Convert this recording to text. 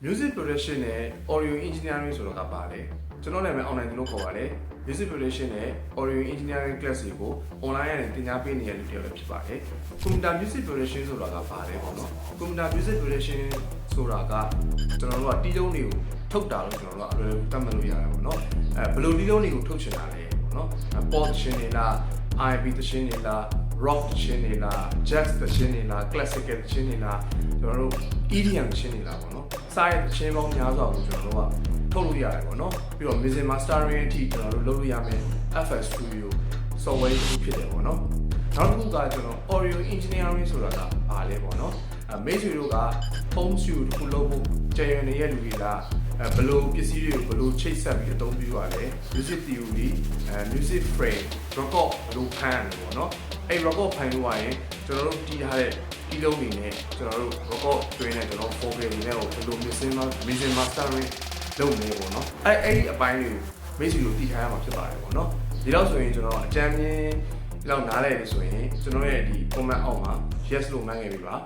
music production နဲ့ audio engineering ဆိုတော့ကပါတယ်ကျွန်တော်လည်းပဲ online လို့ခေါ်ပါတယ် music production နဲ့ audio engineering class တွေကို online နဲ့သင်ကြားပေးနေတဲ့လူတွေလည်းဖြစ်ပါတယ် computer music production ဆိုတာကပါတယ်ပေါ့နော် computer music production ဆိုတာကကျွန်တော်တို့ကတီးလုံးတွေကိုထုတ်တာလို့ကျွန်တော်တို့ကသတ်မှတ်လို့ရတယ်ပေါ့နော်ဘယ်လိုတီးလုံးတွေကိုထုတ်ချင်တာလဲပေါ့နော် pop သင်းတွေလား R&B သင်းတွေလား rock သင်းတွေလား jazz သင်းတွေလား classical သင်းတွေလားကျွန်တော်တို့ EDM သင်းတွေလားပေါ့နော်စားတဲ့သင်းပေါင်းများစွာကိုကျွန်တော်တို့ကထုတ်လို့ရတယ်ပေါ့နော်ပြီးတော့ mixing mastering အထိကျွန်တော်တို့လုပ်လို့ရမယ် FL Studio software ဖြစ်တယ်ပေါ့နော်နောက်တစ်ခုကကျွန်တော် audio engineering ဆိုတာကဘာလဲပေါ့နော်မိတ်ဆွေတို့က home studio တစ်ခုလုပ်ဖို့ကြံရနေတဲ့လူတွေကဘယ်လိုပစ္စည်းတွေကိုဘယ်လိုချိတ်ဆက်ပြီးအသုံးပြုရလဲ music theory music frame record ဘယ်လိုဖမ်းရလဲပေါ့နော်အဲ့ record ဖမ်းလို့ရရင်ကျွန်တော်တို့တီးထားတဲ့တီးလုံးတွေနဲ့ကျွန်တော်တို့ record တွင်းနဲ့ကျွန်တော် vocal တွေနဲ့ကိုဘယ်လို mixing mastering လုပ်နေပေါ့နော်အဲ့ဒီအပိုင်းတွေကိုမိတ်ဆွေတို့တီးထားရမှာဖြစ်ပါတယ်ပေါ့နော်ဒီတော့ဆိုရင်ကျွန်တော်အကြမ်းမြင်လောက်နားလဲဆိုရင်ကျွန်တော်ရဲ့ဒီ comment အောက်မှာ yes လို့မှန်းခဲ့ပြီပါ